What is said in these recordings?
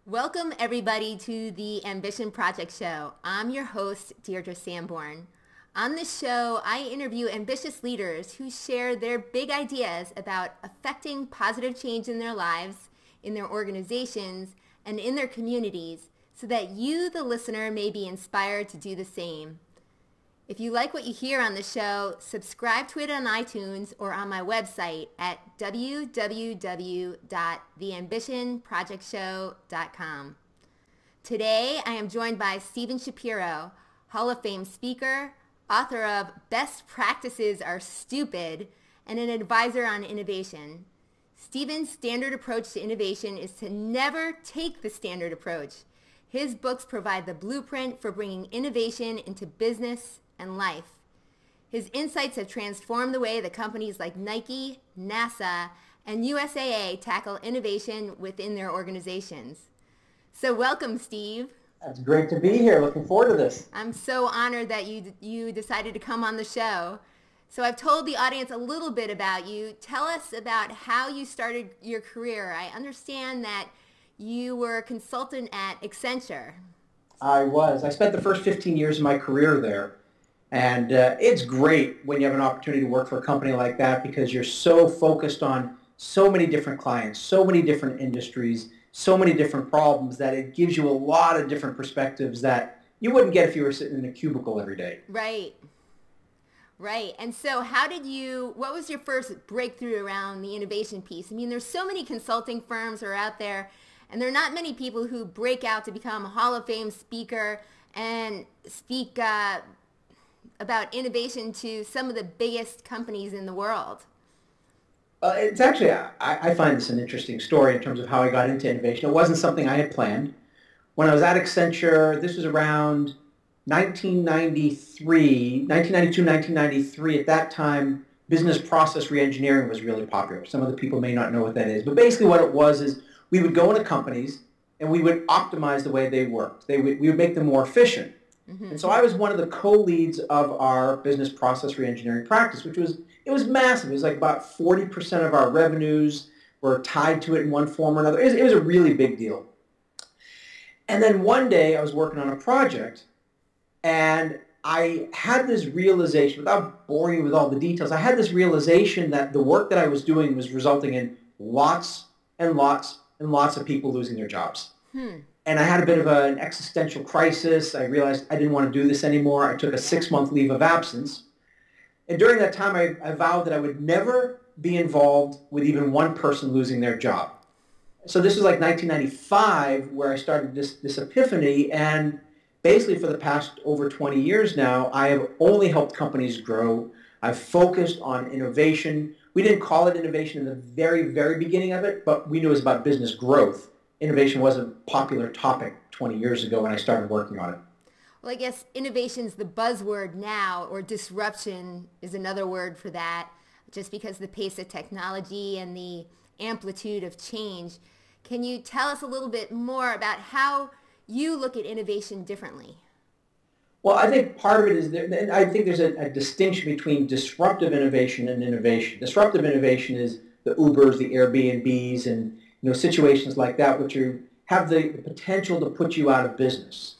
Welcome everybody to the Ambition Project Show. I'm your host, Deirdre Sanborn. On this show, I interview ambitious leaders who share their big ideas about affecting positive change in their lives, in their organizations, and in their communities so that you, the listener, may be inspired to do the same. If you like what you hear on the show, subscribe to it on iTunes or on my website at www.theambitionprojectshow.com. Today, I am joined by Stephen Shapiro, Hall of Fame speaker, author of Best Practices Are Stupid, and an advisor on innovation. Stephen's standard approach to innovation is to never take the standard approach. His books provide the blueprint for bringing innovation into business and life. His insights have transformed the way that companies like Nike, NASA, and USAA tackle innovation within their organizations. So welcome, Steve. It's great to be here. Looking forward to this. I'm so honored that you decided to come on the show. So I've told the audience a little bit about you. Tell us about how you started your career. I understand that you were a consultant at Accenture. I was. I spent the first 15 years of my career there. And it's great when you have an opportunity to work for a company like that because you're so focused on so many different clients, so many different industries, so many different problems that it gives you a lot of different perspectives that you wouldn't get if you were sitting in a cubicle every day. Right. Right. And so what was your first breakthrough around the innovation piece? I mean, there's so many consulting firms are out there, and there are not many people who break out to become a Hall of Fame speaker and speak about innovation to some of the biggest companies in the world. It's actually, I find this an interesting story in terms of how I got into innovation. It wasn't something I had planned. When I was at Accenture, this was around 1992, 1993. At that time, business process reengineering was really popular. Some of the people may not know what that is. But basically what it was is we would go into companies and we would optimize the way they worked. We would make them more efficient. Mm-hmm. And so I was one of the co-leads of our business process reengineering practice, it was massive. It was like about 40% of our revenues were tied to it in one form or another. It was a really big deal. And then one day I was working on a project and I had this realization, without boring you with all the details, I had this realization that the work that I was doing was resulting in lots and lots and lots of people losing their jobs. And I had a bit of an existential crisis. I realized I didn't want to do this anymore. I took a 6-month leave of absence. And during that time, I vowed that I would never be involved with even one person losing their job. So this was like 1995 where I started this epiphany. And basically for the past over 20 years now, I have only helped companies grow. I've focused on innovation. We didn't call it innovation in the very, very beginning of it, but we knew it was about business growth. Innovation was a popular topic 20 years ago when I started working on it. Well, I guess innovation's the buzzword now, or disruption is another word for that, just because of the pace of technology and the amplitude of change. Can you tell us a little bit more about how you look at innovation differently? Well, I think part of it is, I think there's a distinction between disruptive innovation and innovation. Disruptive innovation is the Ubers, the Airbnbs, and situations like that, which have the potential to put you out of business.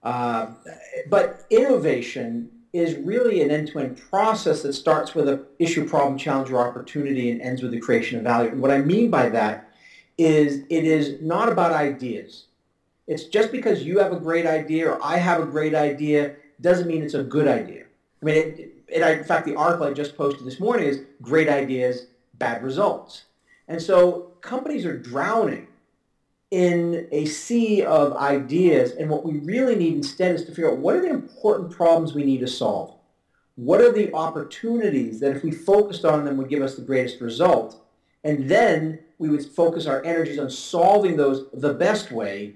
But innovation is really an end-to-end process that starts with an issue, problem, challenge, or opportunity and ends with the creation of value. And what I mean by that is it is not about ideas. It's just because you have a great idea or I have a great idea doesn't mean it's a good idea. I mean, in fact, the article I just posted this morning is great ideas, bad results. And so companies are drowning in a sea of ideas, and what we really need instead is to figure out what are the important problems we need to solve. What are the opportunities that if we focused on them would give us the greatest result? And then we would focus our energies on solving those the best way,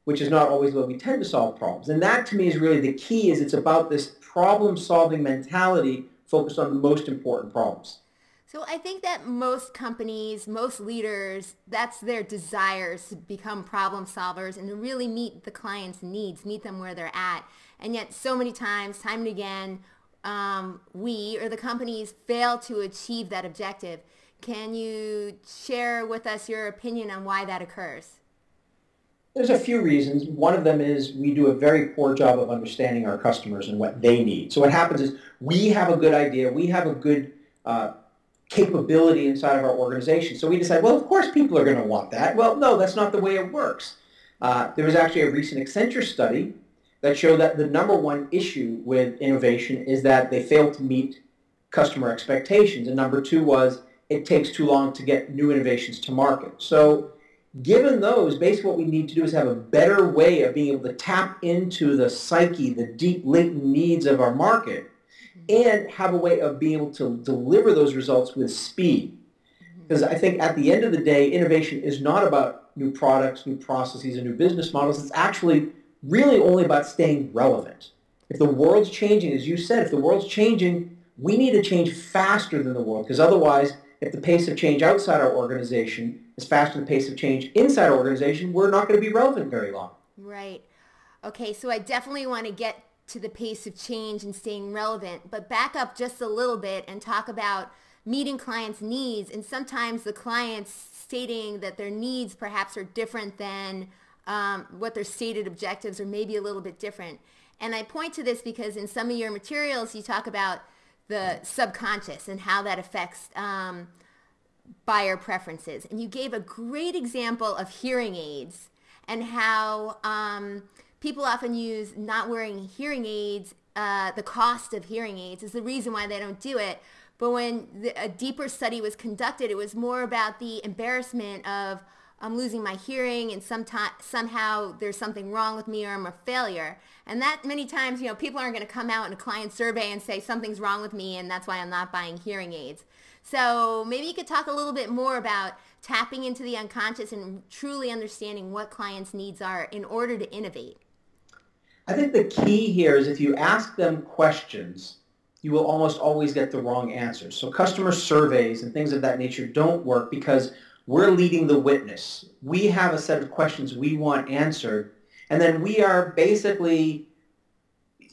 which is not always the way we tend to solve problems. And that to me is really the key, is it's about this problem-solving mentality focused on the most important problems. So I think that most companies, most leaders, that's their desires to become problem solvers and to really meet the client's needs, meet them where they're at. And yet so many times, time and again, we or the companies fail to achieve that objective. Can you share with us your opinion on why that occurs? There's a few reasons. One of them is we do a very poor job of understanding our customers and what they need. So what happens is we have a good idea, we have a good capability inside of our organization. So we decide, well, of course people are going to want that. Well, no, that's not the way it works. There was actually a recent Accenture study that showed that the number one issue with innovation is that they fail to meet customer expectations. And number two was it takes too long to get new innovations to market. So given those, basically what we need to do is have a better way of being able to tap into the psyche, the deep latent needs of our market, and have a way of being able to deliver those results with speed. Because I think at the end of the day, innovation is not about new products, new processes, and new business models. It's actually really only about staying relevant. If the world's changing, as you said, if the world's changing, we need to change faster than the world. Because otherwise, if the pace of change outside our organization is faster than the pace of change inside our organization, we're not going to be relevant very long. Right. Okay, so I definitely want to get to the pace of change and staying relevant, but back up just a little bit and talk about meeting clients' needs. And sometimes the clients stating that their needs perhaps are different than what their stated objectives are, maybe a little bit different. And I point to this because in some of your materials you talk about the subconscious and how that affects buyer preferences. And you gave a great example of hearing aids and how people often use not wearing hearing aids, the cost of hearing aids is the reason why they don't do it. But when a deeper study was conducted, it was more about the embarrassment of I'm losing my hearing and somehow there's something wrong with me or I'm a failure. And that many times, people aren't going to come out in a client survey and say something's wrong with me and that's why I'm not buying hearing aids. So maybe you could talk a little bit more about tapping into the unconscious and truly understanding what clients' needs are in order to innovate. I think the key here is if you ask them questions, you will almost always get the wrong answers. So customer surveys and things of that nature don't work because we're leading the witness. We have a set of questions we want answered, and then we are basically,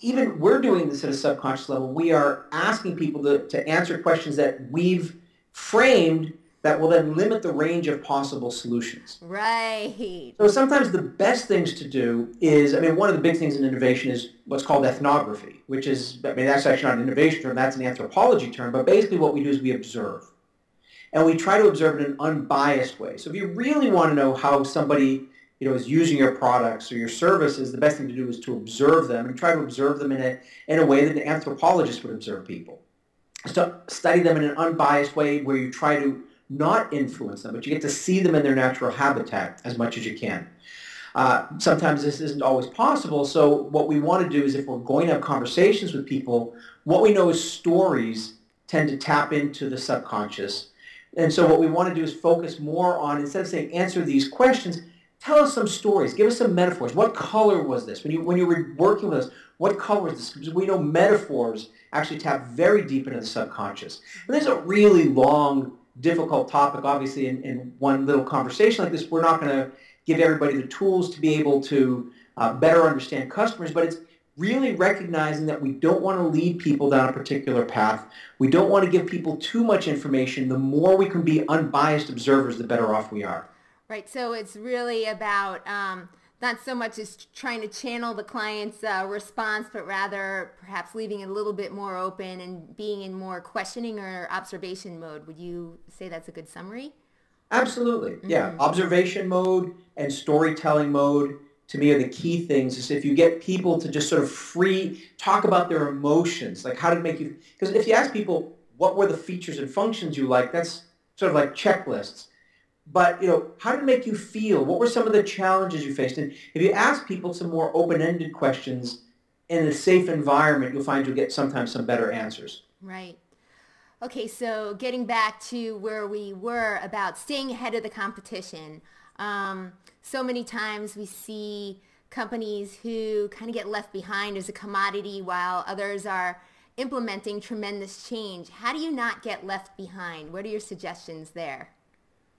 even we're doing this at a subconscious level, we are asking people to answer questions that we've framed that will then limit the range of possible solutions. Right. So sometimes the best things to do is, one of the big things in innovation is what's called ethnography, which is, that's actually not an innovation term, that's an anthropology term, but basically what we do is we observe. And we try to observe in an unbiased way. So if you really want to know how somebody is using your products or your services, the best thing to do is to observe them and try to observe them in a way that an anthropologist would observe people. So study them in an unbiased way where you try to not influence them, but you get to see them in their natural habitat as much as you can. Sometimes this isn't always possible, so what we want to do is if we're going to have conversations with people, what we know is stories tend to tap into the subconscious. And so what we want to do is focus more on, instead of saying answer these questions, tell us some stories, give us some metaphors. What color was this? When you were working with us, what color was this? Because we know metaphors actually tap very deep into the subconscious. And there's a really long, difficult topic, obviously, in one little conversation like this. We're not going to give everybody the tools to be able to better understand customers, but it's really recognizing that we don't want to lead people down a particular path. We don't want to give people too much information. The more we can be unbiased observers, the better off we are. Right. So it's really about not so much as trying to channel the client's response, but rather perhaps leaving it a little bit more open and being in more questioning or observation mode. Would you say that's a good summary? Absolutely. Yeah. Observation mode and storytelling mode, to me, are the key things. Is if you get people to just sort of talk about their emotions, like how did it make you, because if you ask people what were the features and functions you like, that's sort of like checklists. But, how did it make you feel? What were some of the challenges you faced? And if you ask people some more open-ended questions in a safe environment, you'll find you'll get sometimes some better answers. Right. Okay, so getting back to where we were about staying ahead of the competition. So many times we see companies who kind of get left behind as a commodity while others are implementing tremendous change. How do you not get left behind? What are your suggestions there?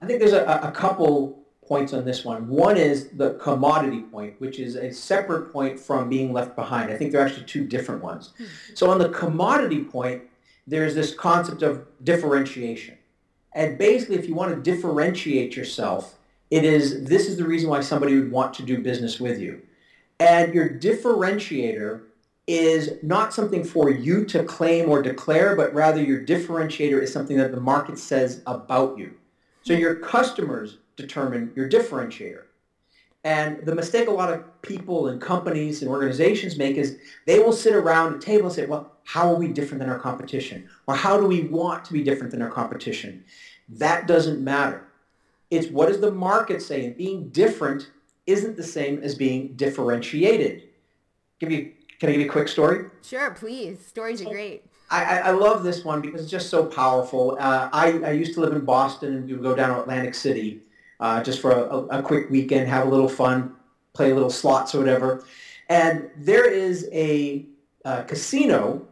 I think there's a couple points on this one. One is the commodity point, which is a separate point from being left behind. I think they're actually two different ones. So on the commodity point, there's this concept of differentiation. And basically, if you want to differentiate yourself, This is the reason why somebody would want to do business with you. And your differentiator is not something for you to claim or declare, but rather your differentiator is something that the market says about you. So your customers determine your differentiator. And the mistake a lot of people and companies and organizations make is they will sit around a table and say, well, how are we different than our competition? Or how do we want to be different than our competition? That doesn't matter. It's what does the market say? And being different isn't the same as being differentiated. Can I give you a quick story? Sure, please. Stories are great. I love this one because it's just so powerful. I used to live in Boston, and we would go down to Atlantic City just for a quick weekend, have a little fun, play a little slots or whatever. And there is a casino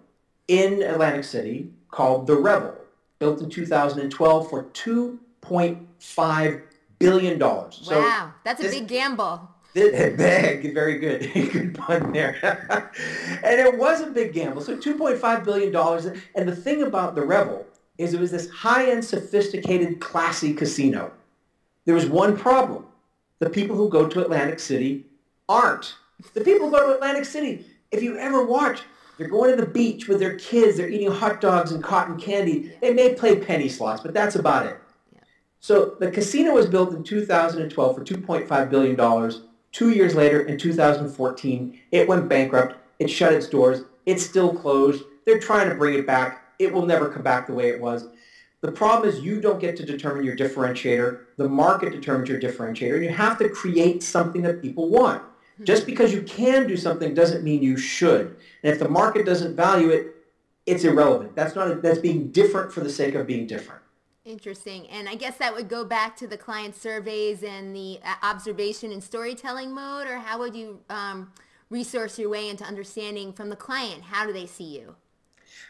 in Atlantic City called The Revel, built in 2012 for $2.5 billion. Wow, that's a big gamble. Big, very good. Good pun there. And it was a big gamble. So $2.5 billion. And the thing about The Revel is it was this high-end, sophisticated, classy casino. There was one problem. The people who go to Atlantic City aren't. The people who go to Atlantic City, if you ever watch, they're going to the beach with their kids. They're eating hot dogs and cotton candy. They may play penny slots, but that's about it. So the casino was built in 2012 for $2.5 billion. 2 years later, in 2014, it went bankrupt. It shut its doors. It's still closed. They're trying to bring it back. It will never come back the way it was. The problem is you don't get to determine your differentiator. The market determines your differentiator. And you have to create something that people want. Just because you can do something doesn't mean you should. And if the market doesn't value it, it's irrelevant. That's being different for the sake of being different. Interesting. And I guess that would go back to the client surveys and the observation and storytelling mode, or how would you resource your way into understanding from the client, how do they see you?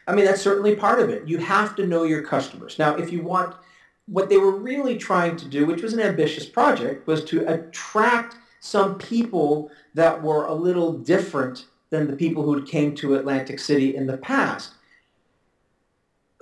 I mean, that's certainly part of it. You have to know your customers. Now, if you want, what they were really trying to do, which was an ambitious project, was to attract some people that were a little different than the people who came to Atlantic City in the past.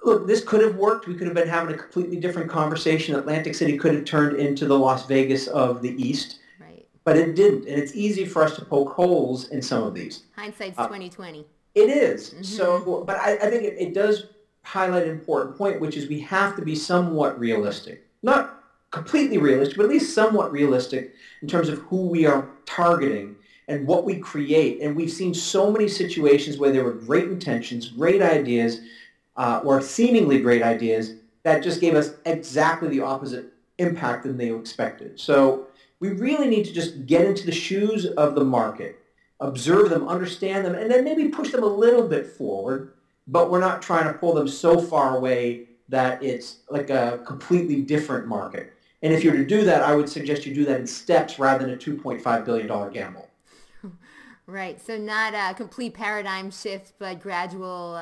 Look, this could have worked. We could have been having a completely different conversation. Atlantic City could have turned into the Las Vegas of the East, right? But it didn't. And it's easy for us to poke holes in some of these. Hindsight's 2020. It is. Mm-hmm. So, but I think it does highlight an important point, which is we have to be somewhat realistic. Not completely realistic, but at least somewhat realistic in terms of who we are targeting and what we create. And we've seen so many situations where there were great intentions, great ideas, or seemingly great ideas that just gave us exactly the opposite impact than they expected. So we really need to just get into the shoes of the market, observe them, understand them, and then maybe push them a little bit forward, but we're not trying to pull them so far away that it's like a completely different market. And if you're to do that, I would suggest you do that in steps rather than a $2.5 billion gamble. Right. So not a complete paradigm shift, but gradual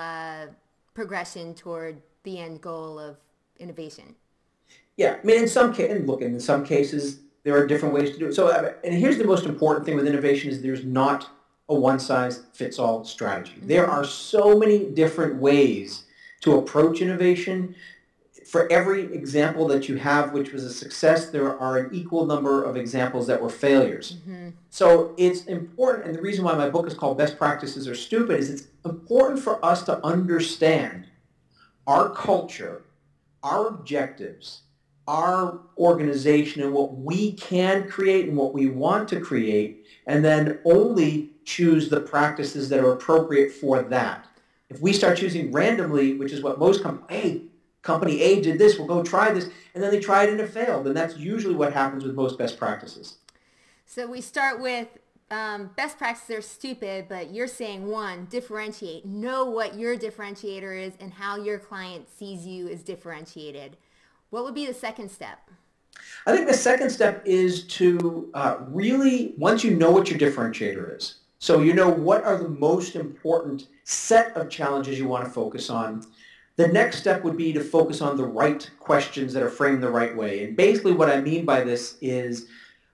progression toward the end goal of innovation. Yeah, I mean, in some cases, there are different ways to do it. So, and here's the most important thing with innovation is there's not a one-size-fits-all strategy. Mm-hmm. There are so many different ways to approach innovation. For every example that you have, which was a success, there are an equal number of examples that were failures. Mm-hmm. So it's important, and the reason why my book is called Best Practices Are Stupid is it's important for us to understand our culture, our objectives, our organization, and what we can create and what we want to create, and then only choose the practices that are appropriate for that. If we start choosing randomly, which is what most company A did this, we'll go try this, and then they tried and it failed. And that's usually what happens with most best practices. So we start with best practices are stupid, but you're saying, one, differentiate. Know what your differentiator is and how your client sees you as differentiated. What would be the second step? I think the second step is to really, once you know what your differentiator is, so you know what are the most important set of challenges you want to focus on, the next step would be to focus on the right questions that are framed the right way. And basically what I mean by this is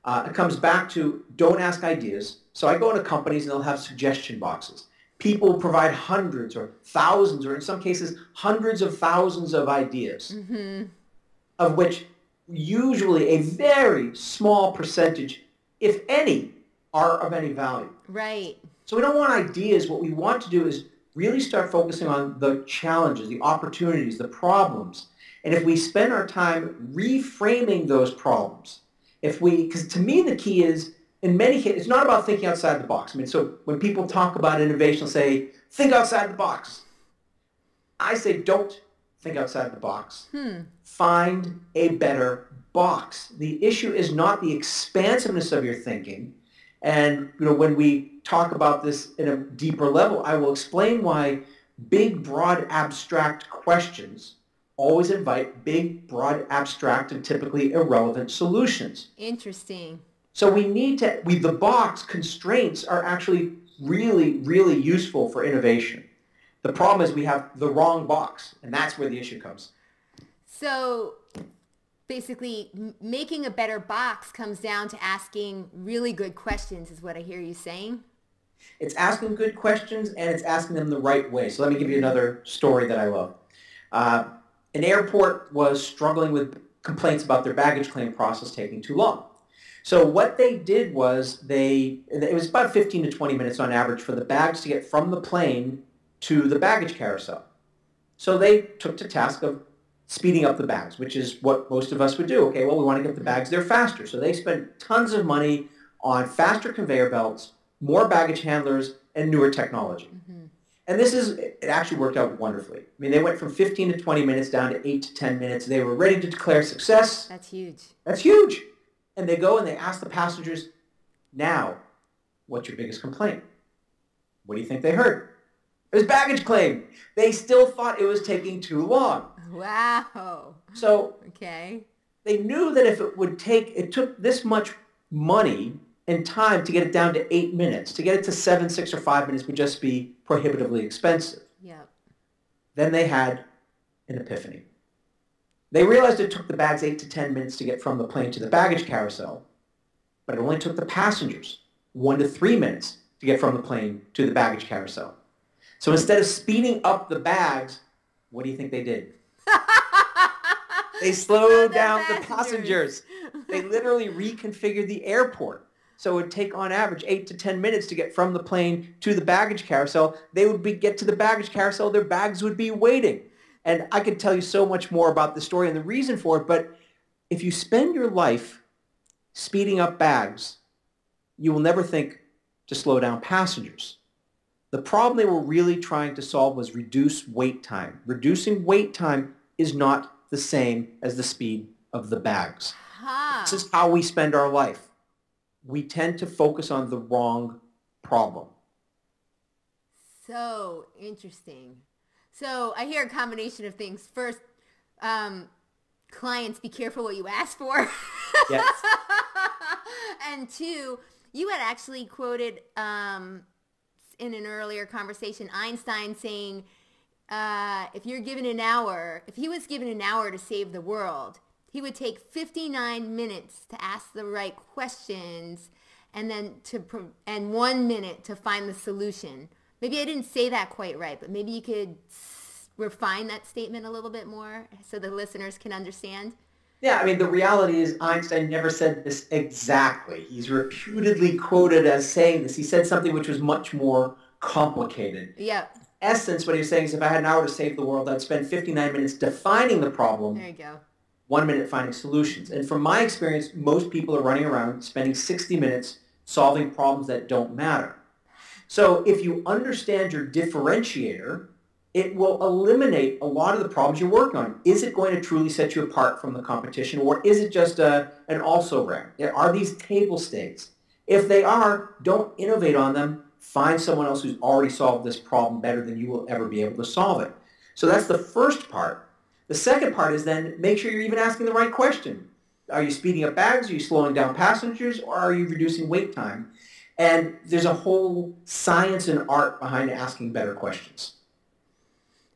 it comes back to don't ask ideas. So I go into companies and they'll have suggestion boxes. People provide hundreds or thousands or in some cases hundreds of thousands of ideas, mm-hmm. of which usually a very small percentage, if any, are of any value. Right. So we don't want ideas. What we want to do is really start focusing on the challenges, the opportunities, the problems. And if we spend our time reframing those problems, because to me the key is, in many cases, it's not about thinking outside the box. I mean, so when people talk about innovation, they'll say, think outside the box. I say, don't think outside the box. Find a better box. The issue is not the expansiveness of your thinking. And when we talk about this in a deeper level, I will explain why big, broad, abstract questions always invite big, broad, abstract, and typically irrelevant solutions. Interesting. So the box constraints are actually really, really useful for innovation. The problem is we have the wrong box, and that's where the issue comes. So basically, making a better box comes down to asking really good questions, is what I hear you saying. It's asking good questions, and it's asking them the right way. So let me give you another story that I love. An airport was struggling with complaints about their baggage claim process taking too long. So what they did was it was about 15 to 20 minutes on average for the bags to get from the plane to the baggage carousel. So they took to task of speeding up the bags, which is what most of us would do. Okay, well, we want to get the bags there faster. So they spent tons of money on faster conveyor belts, more baggage handlers, and newer technology. And it actually worked out wonderfully. I mean, they went from 15 to 20 minutes down to 8 to 10 minutes. They were ready to declare success. That's huge. That's huge. And they go and they ask the passengers, now, what's your biggest complaint? What do you think they heard? It was baggage claim. They still thought it was taking too long. Wow. So okay. They knew that if it took this much money and time to get it down to 8 minutes, to get it to 7, 6, or 5 minutes would just be prohibitively expensive. Yep. Then they had an epiphany. They realized it took the bags 8 to 10 minutes to get from the plane to the baggage carousel, but it only took the passengers 1 to 3 minutes to get from the plane to the baggage carousel. So instead of speeding up the bags, what do you think they did? They slowed down the passengers. They literally reconfigured the airport. So it would take on average 8 to 10 minutes to get from the plane to the baggage carousel. They would get to the baggage carousel, their bags would be waiting. And I could tell you so much more about the story and the reason for it, but if you spend your life speeding up bags, you will never think to slow down passengers. The problem they were really trying to solve was reduce wait time. Reducing wait time is not the same as the speed of the bags. This is how we spend our life. We tend to focus on the wrong problem. So interesting. So I hear a combination of things. First, clients, be careful what you ask for. Yes. And two, you had actually quoted in an earlier conversation Einstein saying, if he was given an hour to save the world, he would take 59 minutes to ask the right questions and then 1 minute to find the solution. Maybe I didn't say that quite right, but maybe you could refine that statement a little bit more so the listeners can understand. Yeah, I mean, the reality is Einstein never said this exactly. He's reputedly quoted as saying this. He said something which was much more complicated. Yep. Essence, what he was saying is if I had an hour to save the world, I'd spend 59 minutes defining the problem. There you go. 1 minute finding solutions. And from my experience, most people are running around spending 60 minutes solving problems that don't matter. So if you understand your differentiator, it will eliminate a lot of the problems you're working on. Is it going to truly set you apart from the competition, or is it just an also-ran? Are these table stakes? If they are, don't innovate on them. Find someone else who's already solved this problem better than you will ever be able to solve it. So that's the first part. The second part is then make sure you're even asking the right question. Are you speeding up bags? Are you slowing down passengers? Or are you reducing wait time? And there's a whole science and art behind asking better questions.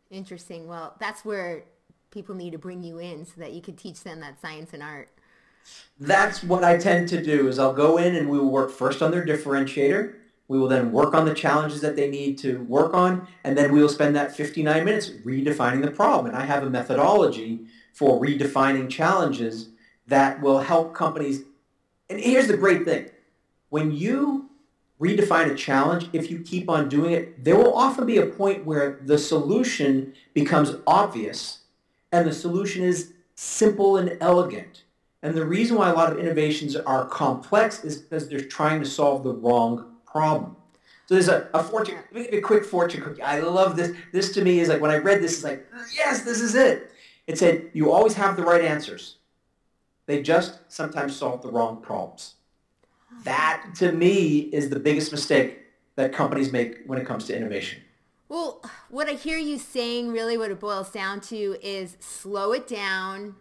Interesting. Well, that's where people need to bring you in so that you can teach them that science and art. That's what I tend to do is I'll go in and we will work first on their differentiator. We will then work on the challenges that they need to work on, and then we will spend that 59 minutes redefining the problem. And I have a methodology for redefining challenges that will help companies. And here's the great thing. When you redefine a challenge, if you keep on doing it, there will often be a point where the solution becomes obvious and the solution is simple and elegant. And the reason why a lot of innovations are complex is because they're trying to solve the wrong problem. So there's a fortune, let me give you a quick fortune cookie. I love this. This to me is like, when I read this, it's like, yes, this is it. It said, you always have the right answers. They just sometimes solve the wrong problems. That, to me, is the biggest mistake that companies make when it comes to innovation. Well, what I hear you saying, really what it boils down to is slow it down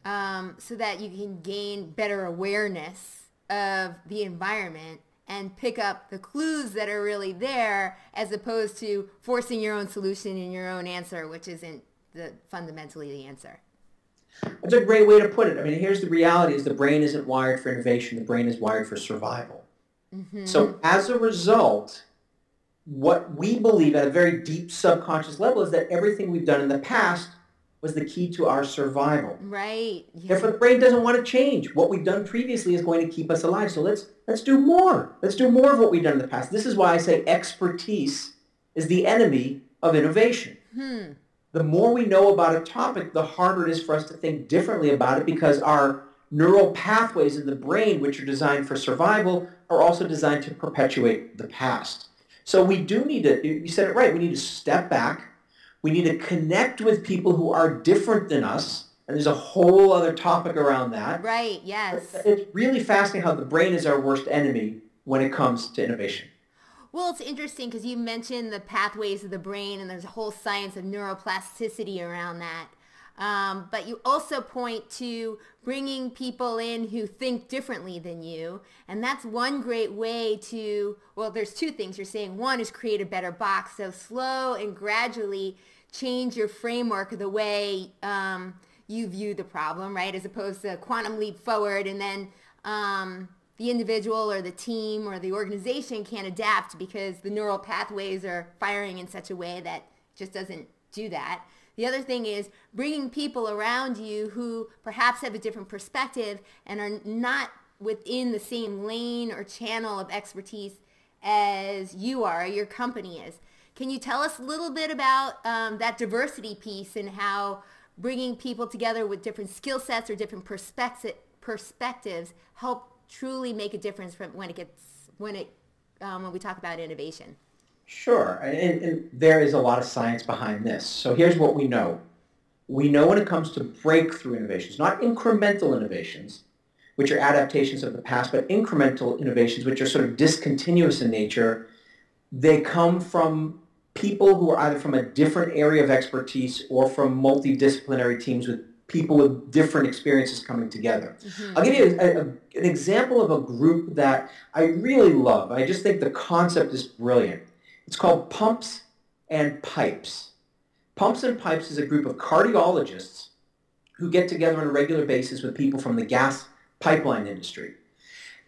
so that you can gain better awareness of the environment and pick up the clues that are really there, as opposed to forcing your own solution and your own answer, which isn't fundamentally the answer. That's a great way to put it. I mean, here's the reality is the brain isn't wired for innovation. The brain is wired for survival. Mm-hmm. So as a result, what we believe at a very deep subconscious level is that everything we've done in the past was the key to our survival. Right. Yeah. Therefore, the brain doesn't want to change. What we've done previously is going to keep us alive. So let's do more. Let's do more of what we've done in the past. This is why I say expertise is the enemy of innovation. The more we know about a topic, the harder it is for us to think differently about it, because our neural pathways in the brain, which are designed for survival, are also designed to perpetuate the past. So we do need to, you said it right, we need to step back. We need to connect with people who are different than us. And there's a whole other topic around that. Right, yes. It's really fascinating how the brain is our worst enemy when it comes to innovation. Well, it's interesting because you mentioned the pathways of the brain, and there's a whole science of neuroplasticity around that. But you also point to bringing people in who think differently than you. And that's one great way to, well, there's two things you're saying. One is create a better box. So slow and gradually change your framework, the way you view the problem, right? As opposed to quantum leap forward, and then the individual or the team or the organization can't adapt because the neural pathways are firing in such a way that just doesn't do that. The other thing is bringing people around you who perhaps have a different perspective and are not within the same lane or channel of expertise as you are, or your company is. Can you tell us a little bit about that diversity piece and how bringing people together with different skill sets or different perspectives help truly make a difference when we talk about innovation? Sure, and there is a lot of science behind this. So here's what we know. We know when it comes to breakthrough innovations, not incremental innovations, which are adaptations of the past, but incremental innovations, which are sort of discontinuous in nature, they come from people who are either from a different area of expertise or from multidisciplinary teams with people with different experiences coming together. Mm-hmm. I'll give you an example of a group that I really love. I just think the concept is brilliant. It's called Pumps and Pipes. Pumps and Pipes is a group of cardiologists who get together on a regular basis with people from the gas pipeline industry.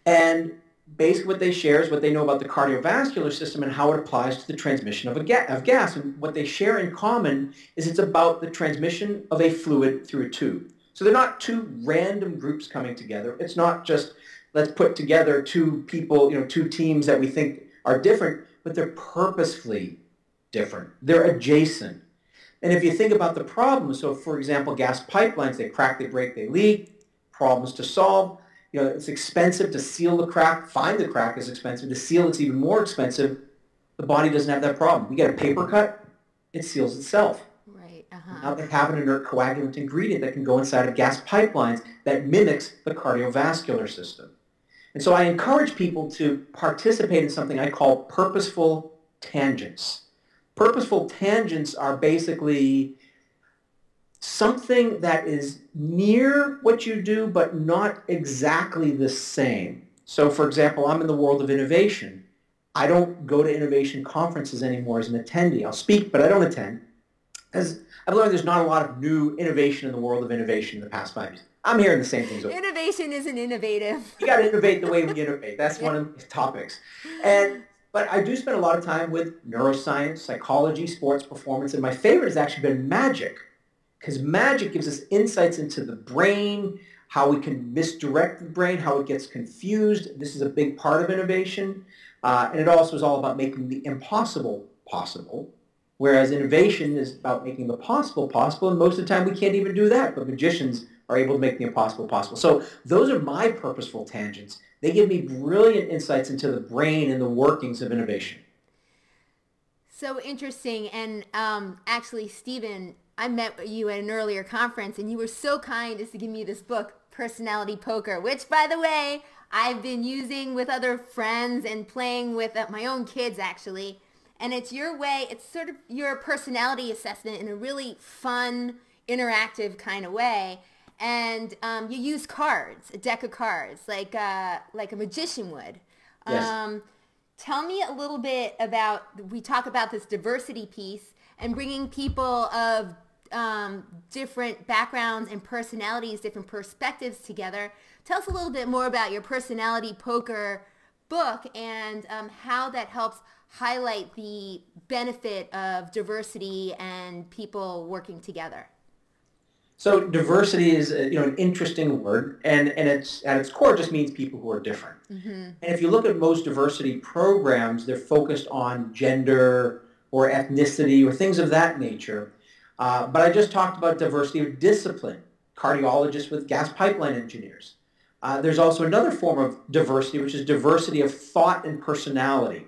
And basically what they share is what they know about the cardiovascular system and how it applies to the transmission of gas. And what they share in common is it's about the transmission of a fluid through a tube. So they're not two random groups coming together. It's not just let's put together two people, two teams that we think are different, but they're purposefully different. They're adjacent. And if you think about the problems, so for example, gas pipelines, they crack, they break, they leak, problems to solve. It's expensive to seal the crack. Find the crack is expensive. To seal, it's even more expensive. The body doesn't have that problem. You get a paper cut, it seals itself. Right. Uh-huh. Now they have an inert coagulant ingredient that can go inside of gas pipelines that mimics the cardiovascular system. And so I encourage people to participate in something I call purposeful tangents. Purposeful tangents are basically something that is near what you do, but not exactly the same. So for example, I'm in the world of innovation. I don't go to innovation conferences anymore as an attendee. I'll speak, but I don't attend. As I've learned, there's not a lot of new innovation in the world of innovation in the past 5 years. I'm hearing the same things. Innovation isn't innovative. You got to innovate the way we innovate. That's one of the topics. But I do spend a lot of time with neuroscience, psychology, sports performance, and my favorite has actually been magic. Because magic gives us insights into the brain, how we can misdirect the brain, how it gets confused. This is a big part of innovation. And it also is all about making the impossible possible, whereas innovation is about making the possible possible, and most of the time we can't even do that, but magicians are able to make the impossible possible. So those are my purposeful tangents. They give me brilliant insights into the brain and the workings of innovation. So interesting. And actually, Stephen, I met you at an earlier conference, and you were so kind as to give me this book, Personality Poker, which, by the way, I've been using with other friends and playing with my own kids, actually. And it's your way, it's sort of your personality assessment in a really fun, interactive kind of way. And you use cards, a deck of cards, like a magician would. Yes. Tell me a little bit about, we talk about this diversity piece and bringing people of different backgrounds and personalities, different perspectives together. Tell us a little bit more about your Personality Poker book and how that helps highlight the benefit of diversity and people working together. So diversity is an interesting word, and it's at its core just means people who are different. Mm-hmm. And if you look at most diversity programs, they're focused on gender or ethnicity or things of that nature. But I just talked about diversity of discipline, cardiologists with gas pipeline engineers. There's also another form of diversity, which is diversity of thought and personality.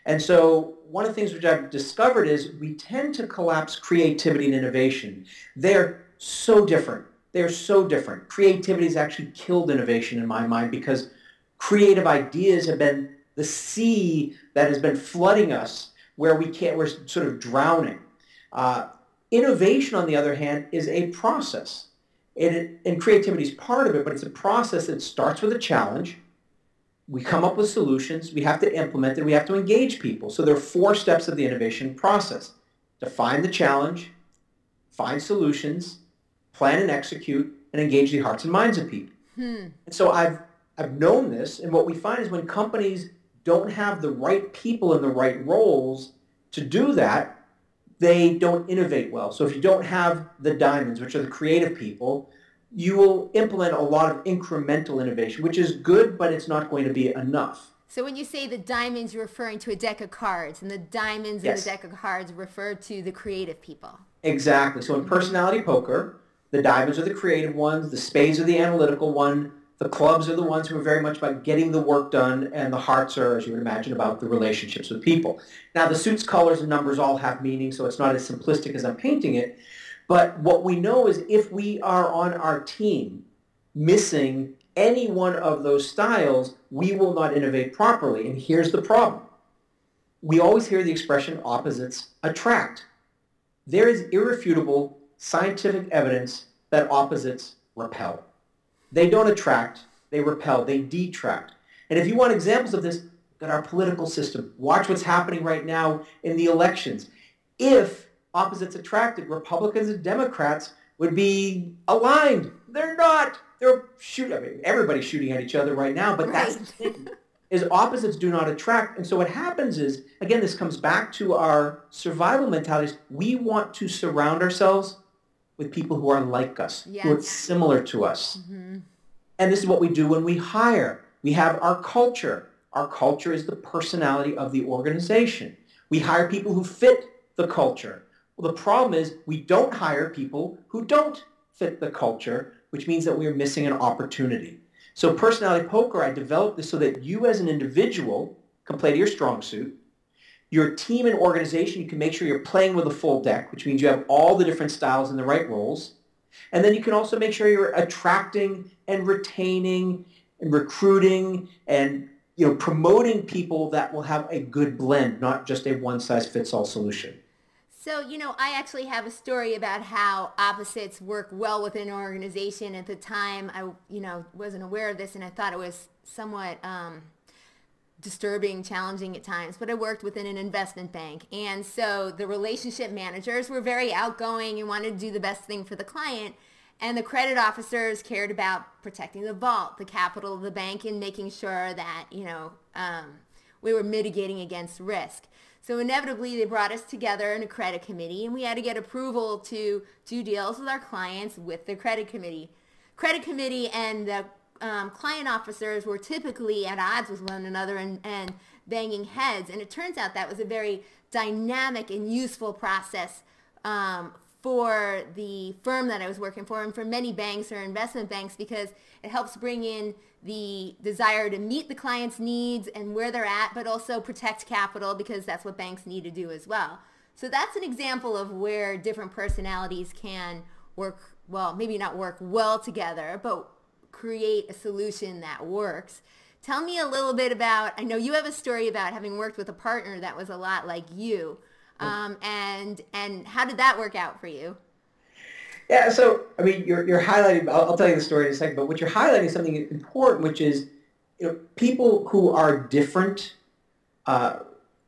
And so one of the things which I've discovered is we tend to collapse creativity and innovation. They're so different. They're so different. Creativity has actually killed innovation in my mind because creative ideas have been the sea that has been flooding us where we're sort of drowning. Innovation, on the other hand, is a process. And creativity is part of it, but it's a process that starts with a challenge. We come up with solutions. We have to implement it. We have to engage people. So there are 4 steps of the innovation process. Define the challenge, find solutions, plan and execute, and engage the hearts and minds of people. And so I've known this, and what we find is when companies don't have the right people in the right roles to do that, they don't innovate well. So if you don't have the diamonds, which are the creative people, you will implement a lot of incremental innovation, which is good, but it's not going to be enough. So when you say the diamonds, you're referring to a deck of cards, and the diamonds in the deck of cards refer to the creative people. Exactly. So in personality poker, the diamonds are the creative ones, the spades are the analytical one, the clubs are the ones who are very much about getting the work done, and the hearts are, as you would imagine, about the relationships with people. Now, the suits, colors, and numbers all have meaning, so it's not as simplistic as I'm painting it. But what we know is if we are on our team missing any one of those styles, we will not innovate properly. And here's the problem. We always hear the expression opposites attract. There is irrefutable scientific evidence that opposites repel. They don't attract, they repel, they detract. And if you want examples of this, look at our political system. Watch what's happening right now in the elections. If opposites attracted, Republicans and Democrats would be aligned. They're not. They're shooting. I mean, everybody's shooting at each other right now, but that's the thing, is opposites do not attract. And so what happens is, again, this comes back to our survival mentalities. We want to surround ourselves with people who are like us, who are similar to us. Mm-hmm. And this is what we do when we hire. We have our culture. Our culture is the personality of the organization. We hire people who fit the culture. Well, the problem is we don't hire people who don't fit the culture, which means that we are missing an opportunity. So personality poker, I developed this so that you as an individual can play to your strong suit. Your team and organization, you can make sure you're playing with a full deck, which means you have all the different styles and the right roles. And then you can also make sure you're attracting and retaining and recruiting and promoting people that will have a good blend, not just a one-size-fits-all solution. So, I actually have a story about how opposites work well within an organization. At the time, I, wasn't aware of this, and I thought it was somewhat disturbing, challenging at times, but I worked within an investment bank. And so the relationship managers were very outgoing and wanted to do the best thing for the client. And the credit officers cared about protecting the vault, the capital of the bank, and making sure that, we were mitigating against risk. So inevitably, they brought us together in a credit committee, and we had to get approval to do deals with our clients with the credit committee. credit committee and the client officers were typically at odds with one another and banging heads. And it turns out that was a very dynamic and useful process for the firm that I was working for and for many banks or investment banks, because it helps bring in the desire to meet the client's needs and where they're at, but also protect capital, because that's what banks need to do as well. So that's an example of where different personalities can work, well, maybe not work well together, but create a solution that works. Tell me a little bit about, I know you have a story about having worked with a partner that was a lot like you. And how did that work out for you? Yeah, so I mean, you're highlighting. I'll tell you the story in a second. But what you're highlighting is something important, which is, people who are different.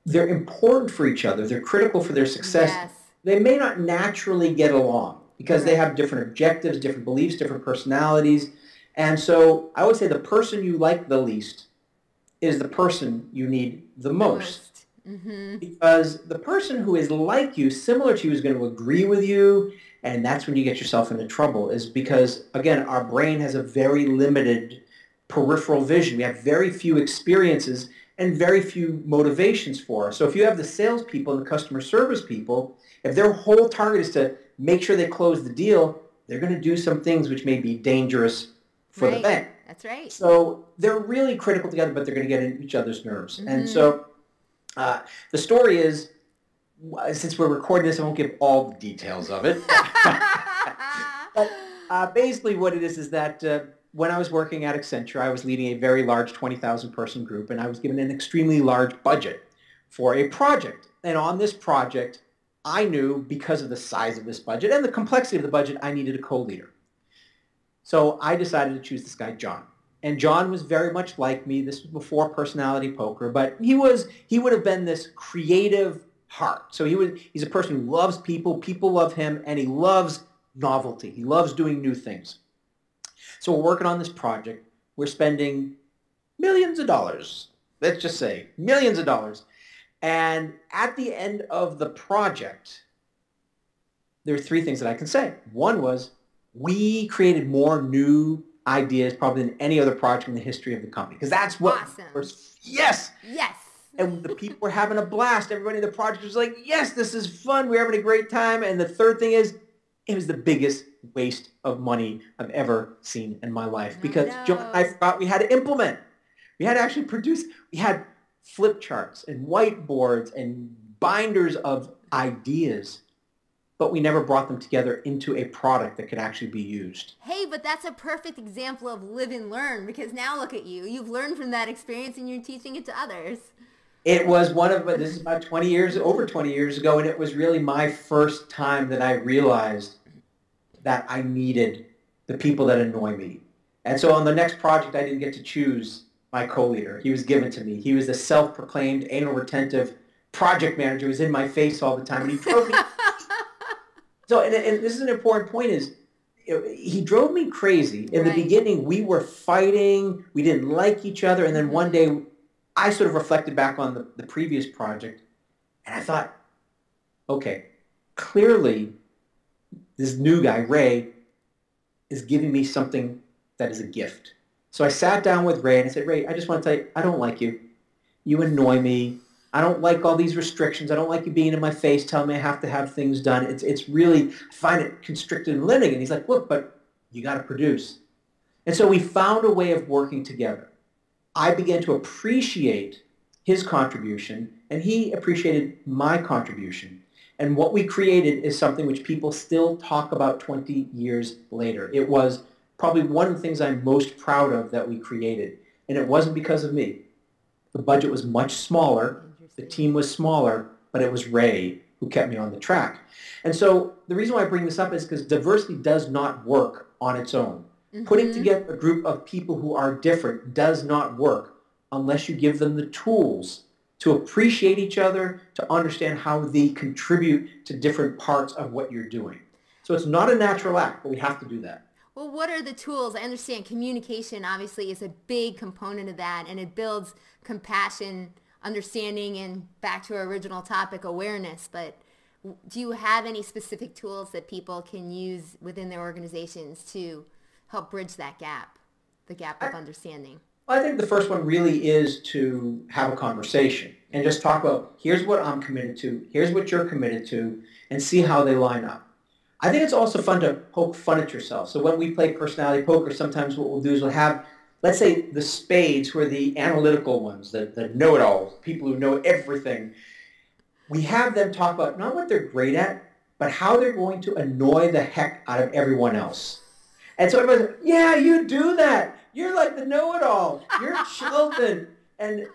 They're important for each other. They're critical for their success. Yes. They may not naturally get along because they have different objectives, different beliefs, different personalities, and so I would say the person you like the least is the person you need the most. Mm-hmm. Because the person who is like you, similar to you, is going to agree with you, and that's when you get yourself into trouble, is because, again, our brain has a very limited peripheral vision. We have very few experiences and very few motivations for us. So if you have the salespeople and the customer service people, if their whole target is to make sure they close the deal, they're going to do some things which may be dangerous for the bank. That's right. So they're really critical together, but they're going to get in each other's nerves. Mm-hmm. And so the story is, since we're recording this, I won't give all the details of it. But basically what it is that when I was working at Accenture, I was leading a very large 20,000 person group, and I was given an extremely large budget for a project. And on this project, I knew, because of the size of this budget and the complexity of the budget, I needed a co-leader. So I decided to choose this guy, John. And John was very much like me. This was before personality poker, but he would have been this creative heart. So he's a person who loves people, people love him, and he loves novelty. He loves doing new things. So we're working on this project. We're spending millions of dollars. Let's just say millions of dollars. And at the end of the project, there are three things that I can say. One was, we created more new ideas probably than any other project in the history of the company. Because that's what... Awesome. Yes! Yes! And the people were having a blast. Everybody in the project was like, yes, this is fun. We're having a great time. And the third thing is, it was the biggest waste of money I've ever seen in my life. Because John and I forgot we had to implement. We had to actually produce. We had flip charts and whiteboards and binders of ideas, but we never brought them together into a product that could actually be used. Hey, but that's a perfect example of live and learn, because now look at you. You've learned from that experience and you're teaching it to others. It was this is about over 20 years ago, and it was really my first time that I realized that I needed the people that annoy me. And so on the next project, I didn't get to choose my co-leader. He was given to me. He was the self-proclaimed anal retentive project manager who was in my face all the time, and he drove me. So, and this is an important point, is he drove me crazy. In the beginning, we were fighting. We didn't like each other. And then one day, I sort of reflected back on the previous project, and I thought, okay, clearly this new guy, Ray, is giving me something that is a gift. So I sat down with Ray and I said, Ray, I just want to tell you, I don't like you. You annoy me. I don't like all these restrictions. I don't like you being in my face telling me I have to have things done. It's really, I find it constricted and limiting. And he's like, look, but you got to produce. And so we found a way of working together. I began to appreciate his contribution, and he appreciated my contribution. And what we created is something which people still talk about 20 years later. It was probably one of the things I'm most proud of that we created. And it wasn't because of me. The budget was much smaller. The team was smaller, but it was Ray who kept me on the track. And so the reason why I bring this up is because diversity does not work on its own. Mm-hmm. Putting together a group of people who are different does not work unless you give them the tools to appreciate each other, to understand how they contribute to different parts of what you're doing. So it's not a natural act, but we have to do that. Well, what are the tools? I understand communication obviously is a big component of that, and it builds compassion, understanding, and back to our original topic, awareness. But do you have any specific tools that people can use within their organizations to help bridge that gap, the gap of understanding? I think the first one really is to have a conversation and just talk about, here's what I'm committed to, here's what you're committed to, and see how they line up. I think it's also fun to poke fun at yourself. So when we play personality poker, sometimes what we'll do is we'll have, let's say, the spades, who are the analytical ones, the know-it-alls, people who know everything. We have them talk about not what they're great at, but how they're going to annoy the heck out of everyone else. And so everybody's like, yeah, you do that. You're like the know-it-all. You're Sheldon. And it's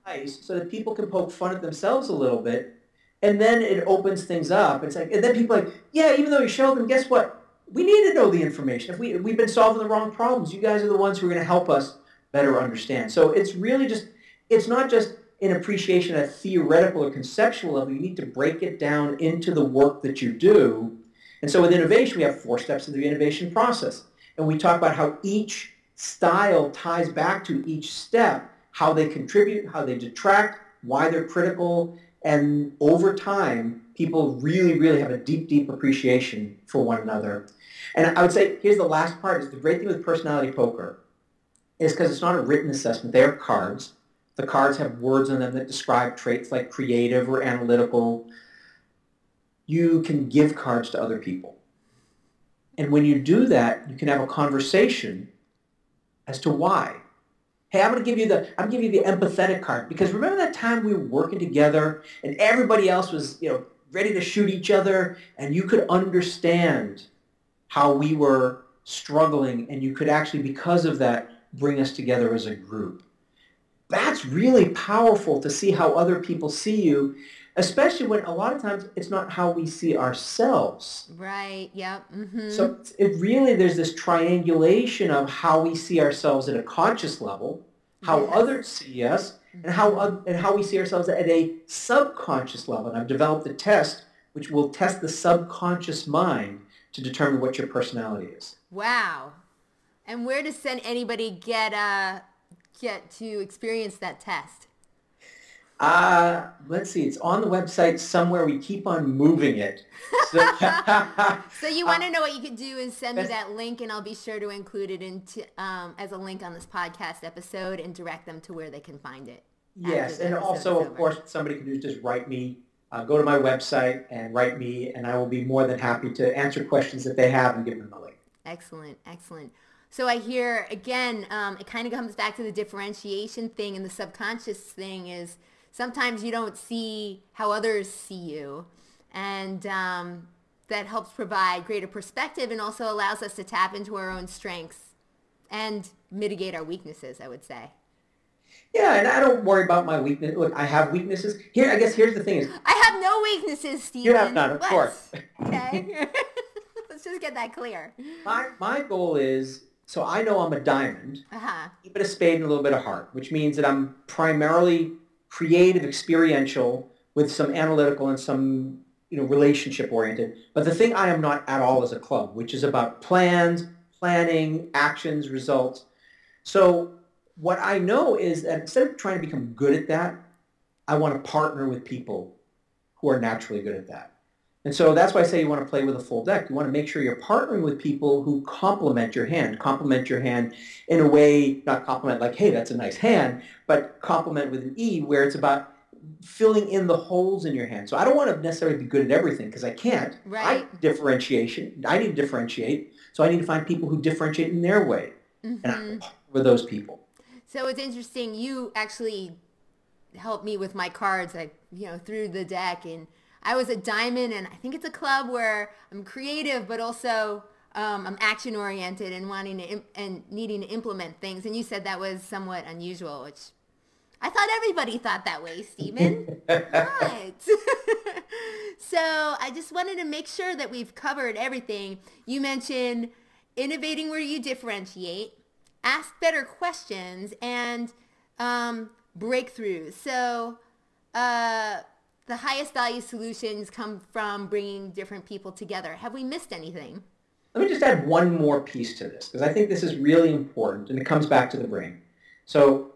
nice so that people can poke fun at themselves a little bit. And then it opens things up. It's like, and then people are like, yeah, even though you're Sheldon, guess what? We need to know the information. If we've been solving the wrong problems, you guys are the ones who are going to help us better understand. So it's really just, it's not just an appreciation at a theoretical or conceptual level. You need to break it down into the work that you do. And so with innovation, we have 4 steps of the innovation process. And we talk about how each style ties back to each step, how they contribute, how they detract, why they're critical. And over time, people really, really have a deep, deep appreciation for one another. And I would say, here's the last part, is the great thing with personality poker is because it's not a written assessment. They are cards. The cards have words on them that describe traits like creative or analytical. You can give cards to other people. And when you do that, you can have a conversation as to why. Hey, I'm going to give you the empathetic card, because remember that time we were working together and everybody else was, ready to shoot each other, and you could understand how we were struggling, and you could actually, because of that, bring us together as a group. That's really powerful to see how other people see you, especially when a lot of times it's not how we see ourselves. Right, yep. Mm-hmm. So there's this triangulation of how we see ourselves at a conscious level, how others see us, and how we see ourselves at a subconscious level. And I've developed a test which will test the subconscious mind to determine what your personality is. Wow. And where does anybody get to experience that test? Let's see. It's on the website somewhere. We keep on moving it. So you want to know what you could do is send me that link, and I'll be sure to include it as a link on this podcast episode and direct them to where they can find it. Yes, and also, of course, somebody can do is just write me. Go to my website and write me, and I will be more than happy to answer questions that they have and give them the link. Excellent, excellent. So I hear, again, it kind of comes back to the differentiation thing, and the subconscious thing is sometimes you don't see how others see you, and that helps provide greater perspective and also allows us to tap into our own strengths and mitigate our weaknesses, I would say. Yeah, and I don't worry about my weakness. Look, I have weaknesses. Here, I guess here's the thing is... I have no weaknesses, Stephen. You have none, of course. Okay. Let's just get that clear. My goal is, so I know I'm a diamond, a bit of spade and a little bit of heart, which means that I'm primarily creative, experiential, with some analytical and some relationship oriented. But the thing I am not at all is a club, which is about plans, planning, actions, results. So what I know is that instead of trying to become good at that, I want to partner with people who are naturally good at that. And so that's why I say you want to play with a full deck. You want to make sure you're partnering with people who complement your hand in a way, not compliment like, hey, that's a nice hand, but complement with an E, where it's about filling in the holes in your hand. So I don't want to necessarily be good at everything, because I can't. Right. I need to differentiate. So I need to find people who differentiate in their way. Mm-hmm. And I'm with those people. So it's interesting. You actually helped me with my cards, through the deck, and I was a diamond, and I think it's a club where I'm creative, but also I'm action oriented and wanting to and needing to implement things. And you said that was somewhat unusual, which I thought everybody thought that way, Stephen. Right. So I just wanted to make sure that we've covered everything. You mentioned innovating where you differentiate, ask better questions, and breakthroughs. So the highest value solutions come from bringing different people together. Have we missed anything? Let me just add one more piece to this, because I think this is really important, and it comes back to the brain. So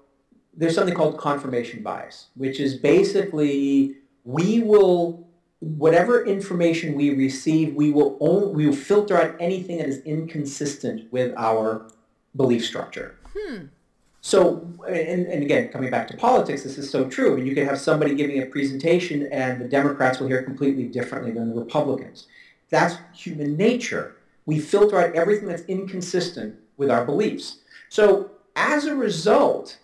there's something called confirmation bias, which is basically we will whatever information we receive, we will filter out anything that is inconsistent with our belief structure. So, and again, coming back to politics, this is so true. I mean, you can have somebody giving a presentation and the Democrats will hear completely differently than the Republicans. That's human nature. We filter out everything that's inconsistent with our beliefs. So as a result,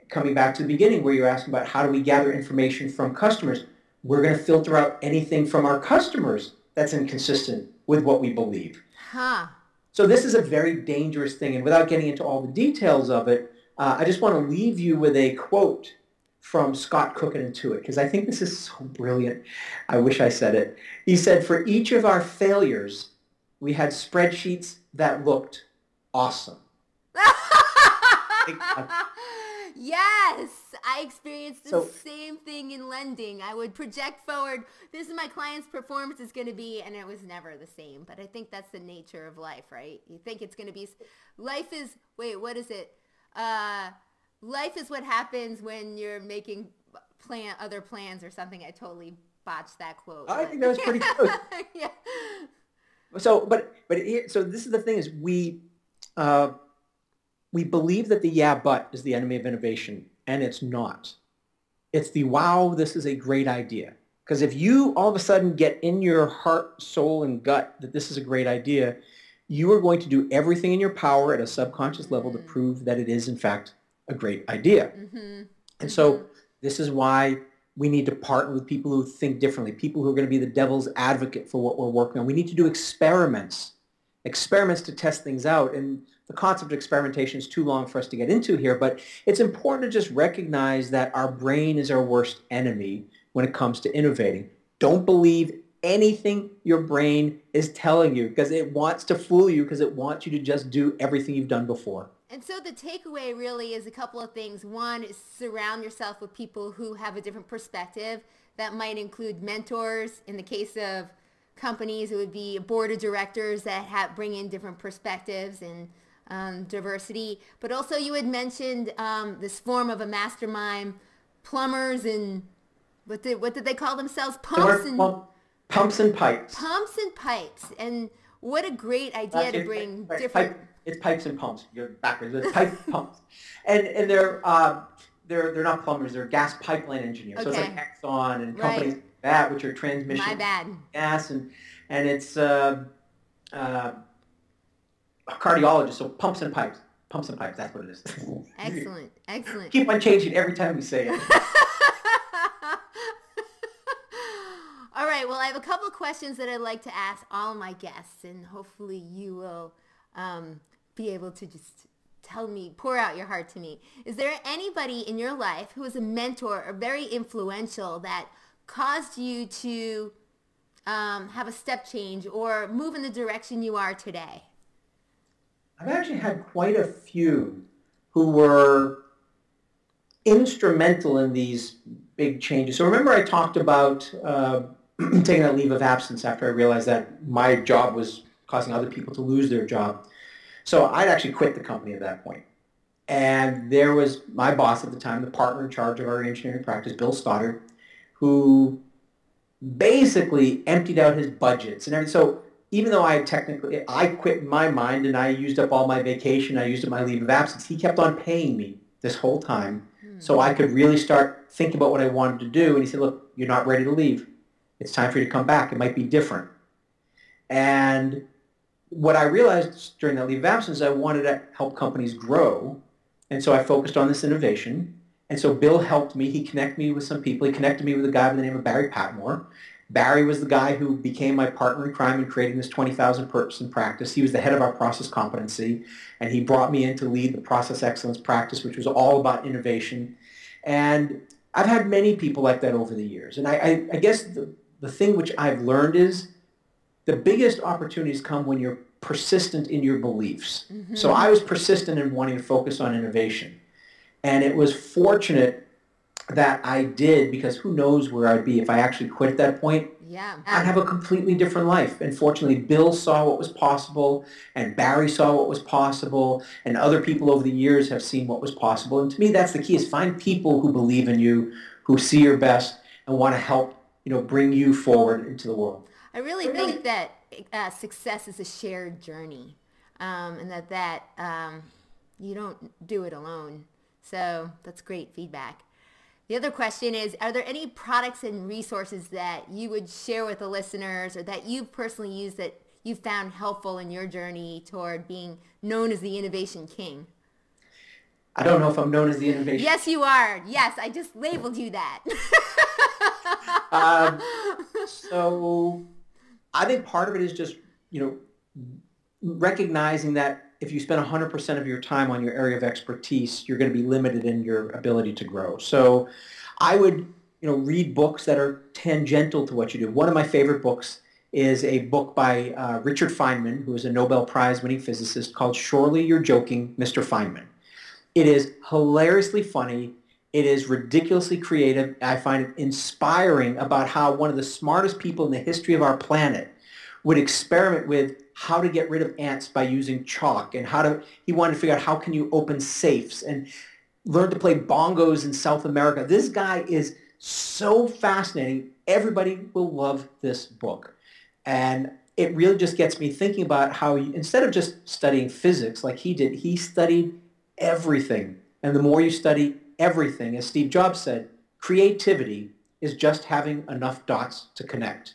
coming back to the beginning where you're asking about how do we gather information from customers, we're going to filter out anything from our customers that's inconsistent with what we believe. So this is a very dangerous thing. And without getting into all the details of it, I just want to leave you with a quote from Scott Cook at Intuit, because I think this is so brilliant. I wish I said it. He said, for each of our failures, we had spreadsheets that looked awesome. Yes, I experienced the same thing in lending. I would project forward, this is my client's performance is going to be, and it was never the same. But I think that's the nature of life, right? You think it's going to be, life is, wait, what is it? Life is what happens when you're making other plans or something. I totally botched that quote. I think that was pretty good. Yeah. So, so this is the thing is we believe that the yeah, but is the enemy of innovation, and it's not. It's the wow, this is a great idea. Because if you all of a sudden get in your heart, soul, and gut that this is a great idea, you are going to do everything in your power at a subconscious level to prove that it is, in fact, a great idea. And so this is why we need to partner with people who think differently, people who are going to be the devil's advocate for what we're working on. We need to do experiments to test things out. And the concept of experimentation is too long for us to get into here, but it's important to just recognize that our brain is our worst enemy when it comes to innovating. Don't believe anything your brain is telling you, because it wants to fool you, because it wants you to just do everything you've done before. And so the takeaway really is a couple of things. One is surround yourself with people who have a different perspective. That might include mentors. In the case of companies, it would be a board of directors that bring in different perspectives and diversity. But also you had mentioned this form of a mastermind, plumbers and what did they call themselves? Pumps and pipes. Pumps and pipes. And what a great idea to bring different... It's pipes and pumps. You're backwards. It's pipes and pumps. And they're not plumbers. They're gas pipeline engineers. Okay. So it's like Exxon and companies like that, which are transmission gas. And it's cardiologists. So pumps and pipes. Pumps and pipes. That's what it is. Excellent. Excellent. Keep on changing every time we say it. All right. Well, I have a couple of questions that I'd like to ask all my guests, and hopefully you will be able to just pour out your heart to me. Is there anybody in your life who was a mentor or very influential that caused you to have a step change or move in the direction you are today? I've actually had quite a few who were instrumental in these big changes. So remember I talked about taking a leave of absence after I realized that my job was causing other people to lose their job. So I'd actually quit the company at that point. And there was my boss at the time, the partner in charge of our engineering practice, Bill Stoddard, who basically emptied out his budgets and everything. So even though I quit in my mind and I used up all my vacation, I used up my leave of absence, he kept on paying me this whole time so I could really start thinking about what I wanted to do. And he said, look, you're not ready to leave. It's time for you to come back. It might be different. And what I realized during that leave of absence, I wanted to help companies grow. And so I focused on this innovation. And so Bill helped me. He connected me with some people. He connected me with a guy by the name of Barry Patmore. Barry was the guy who became my partner in crime in creating this 20,000 person practice. He was the head of our process competency. And he brought me in to lead the process excellence practice, which was all about innovation. And I've had many people like that over the years. And I guess the thing which I've learned is the biggest opportunities come when you're persistent in your beliefs. So I was persistent in wanting to focus on innovation. And it was fortunate that I did, because who knows where I'd be if I actually quit at that point. Yeah. I'd have a completely different life. And fortunately, Bill saw what was possible, and Barry saw what was possible, and other people over the years have seen what was possible. And to me, that's the key, is find people who believe in you, who see your best, and want to help bring you forward into the world. I really think that success is a shared journey, and that you don't do it alone. So that's great feedback. The other question is, are there any products and resources that you would share with the listeners or that you've personally used that you found helpful in your journey toward being known as the innovation king? I don't know if I'm known as the innovation. Yes, you are. Yes, I just labeled you that. So I think part of it is just, recognizing that if you spend 100% of your time on your area of expertise, you're going to be limited in your ability to grow. So I would, read books that are tangential to what you do. One of my favorite books is a book by Richard Feynman, who is a Nobel Prize-winning physicist, called Surely You're Joking, Mr. Feynman. It is hilariously funny. It is ridiculously creative. I find it inspiring about how one of the smartest people in the history of our planet would experiment with how to get rid of ants by using chalk, and he wanted to figure out how can you open safes and learn to play bongos in South America. This guy is so fascinating. Everybody will love this book. And it really just gets me thinking about how instead of just studying physics like he did, he studied everything. And the more you study everything, as Steve Jobs said, creativity is just having enough dots to connect.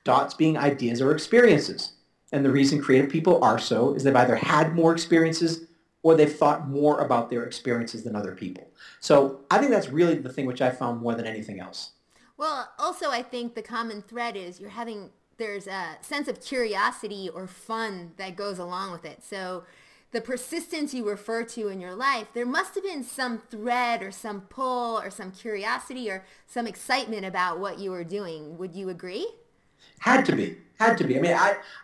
Dots being ideas or experiences. And the reason creative people are so is they've either had more experiences or they've thought more about their experiences than other people. So I think that's really the thing which I found more than anything else. Well, also I think the common thread is there's a sense of curiosity or fun that goes along with it. So the persistence you refer to in your life, there must have been some thread or some pull or some curiosity or some excitement about what you were doing. Would you agree? Had to be. I mean,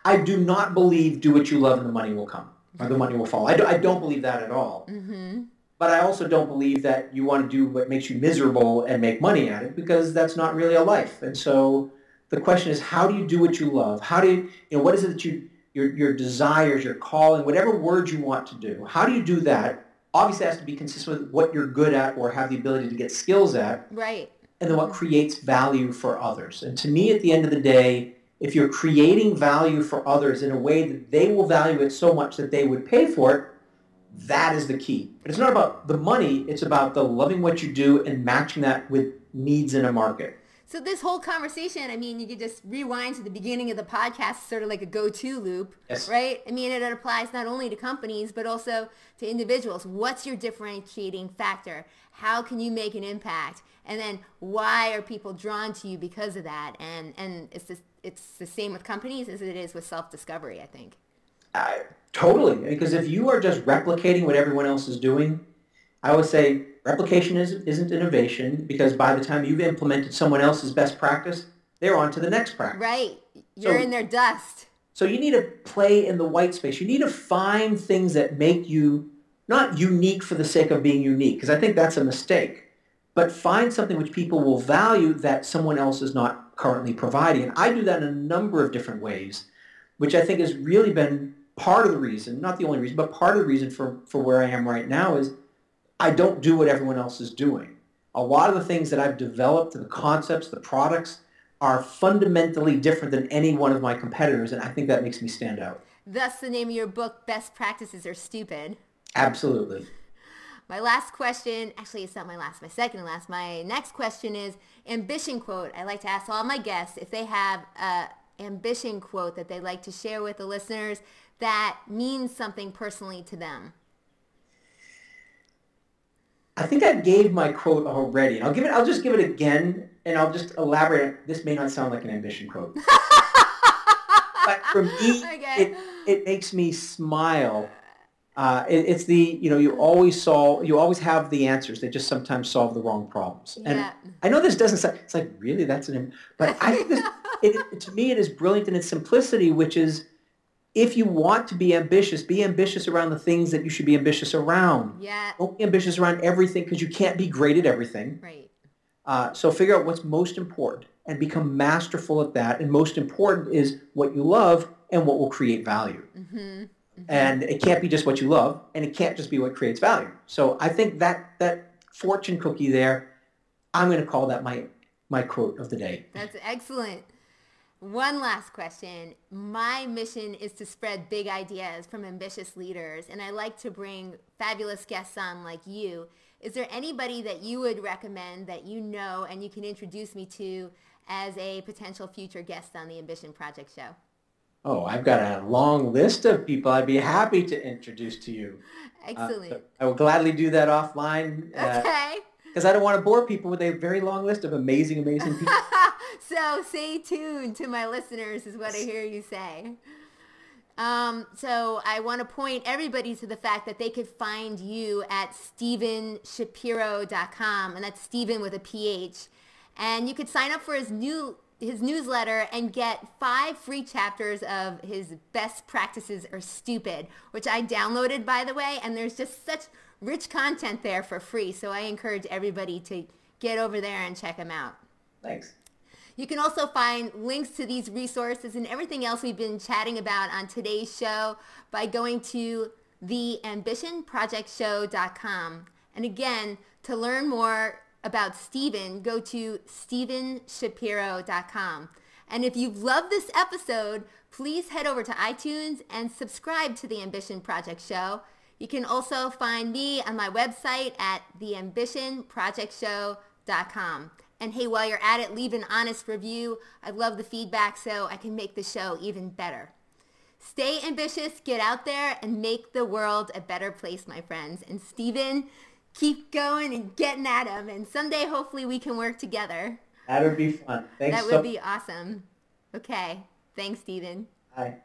I do not believe do what you love and the money will come or the money will fall. I don't believe that at all. Mm-hmm. But I also don't believe that you want to do what makes you miserable and make money at it, because that's not really a life. And so the question is, how do you do what you love? How do you, what is it that your desires, your calling, whatever word you want to do, how do you do that? Obviously, it has to be consistent with what you're good at or have the ability to get skills at. Right. And then what creates value for others. And to me, at the end of the day, if you're creating value for others in a way that they will value it so much that they would pay for it, that is the key. But it's not about the money, it's about the loving what you do and matching that with needs in a market. So this whole conversation, I mean, you could just rewind to the beginning of the podcast, sort of like a go-to loop, yes. Right? I mean, it applies not only to companies, but also to individuals. What's your differentiating factor? How can you make an impact? And then why are people drawn to you because of that? And it's the same with companies as it is with self-discovery, I think. Totally. Because if you are just replicating what everyone else is doing, I would say replication isn't innovation, because by the time you've implemented someone else's best practice, they're on to the next practice. Right. You're in their dust. So you need to play in the white space. You need to find things that make you not unique for the sake of being unique, because I think that's a mistake, but find something which people will value that someone else is not currently providing. And I do that in a number of different ways, which I think has really been part of the reason, not the only reason, but part of the reason for where I am right now is I don't do what everyone else is doing. A lot of the things that I've developed, the concepts, the products, are fundamentally different than any one of my competitors, and I think that makes me stand out. Thus the name of your book, Best Practices Are Stupid. Absolutely. My last question, actually it's not my last, my second and last. My next question is ambition quote. I like to ask all my guests if they have an ambition quote that they'd like to share with the listeners that means something personally to them. I think I gave my quote already, and I'll just give it again, and I'll just elaborate. This may not sound like an ambition quote, but for me, okay. It makes me smile. It's the, you always have the answers. They just sometimes solve the wrong problems. And yeah. I know this doesn't sound, it's like, really, but I think to me, it is brilliant in its simplicity, which is, if you want to be ambitious around the things that you should be ambitious around. Yeah. Don't be ambitious around everything, because you can't be great at everything. Right. So figure out what's most important and become masterful at that. And most important is what you love and what will create value. Mm-hmm. Mm-hmm. And it can't be just what you love, and it can't just be what creates value. So I think that fortune cookie there, I'm going to call that my my quote of the day. That's excellent. One last question. My mission is to spread big ideas from ambitious leaders, and I like to bring fabulous guests on like you. Is there anybody that you would recommend that you know and you can introduce me to as a potential future guest on the Ambition Project show? Oh, I've got a long list of people I'd be happy to introduce to you. Excellent. I will gladly do that offline. Okay. Because I don't want to bore people with a very long list of amazing people. So stay tuned to my listeners is what I hear you say. So I want to point everybody to the fact that they could find you at StephenShapiro.com, and that's Stephen with a PH. And you could sign up for his newsletter and get 5 free chapters of his Best Practices Are Stupid, which I downloaded, by the way, and there's just such rich content there for free. So I encourage everybody to get over there and check him out. Thanks. You can also find links to these resources and everything else we've been chatting about on today's show by going to theambitionprojectshow.com. And again, to learn more about Stephen, go to StephenShapiro.com. And if you've loved this episode, please head over to iTunes and subscribe to the Ambition Project Show. You can also find me on my website at theambitionprojectshow.com. And hey, while you're at it, leave an honest review. I love the feedback so I can make the show even better. Stay ambitious, get out there, and make the world a better place, my friends. And Stephen, keep going and getting at them. And someday, hopefully, we can work together. That would be fun. Thanks. That would be awesome. Okay. Thanks, Stephen. Bye.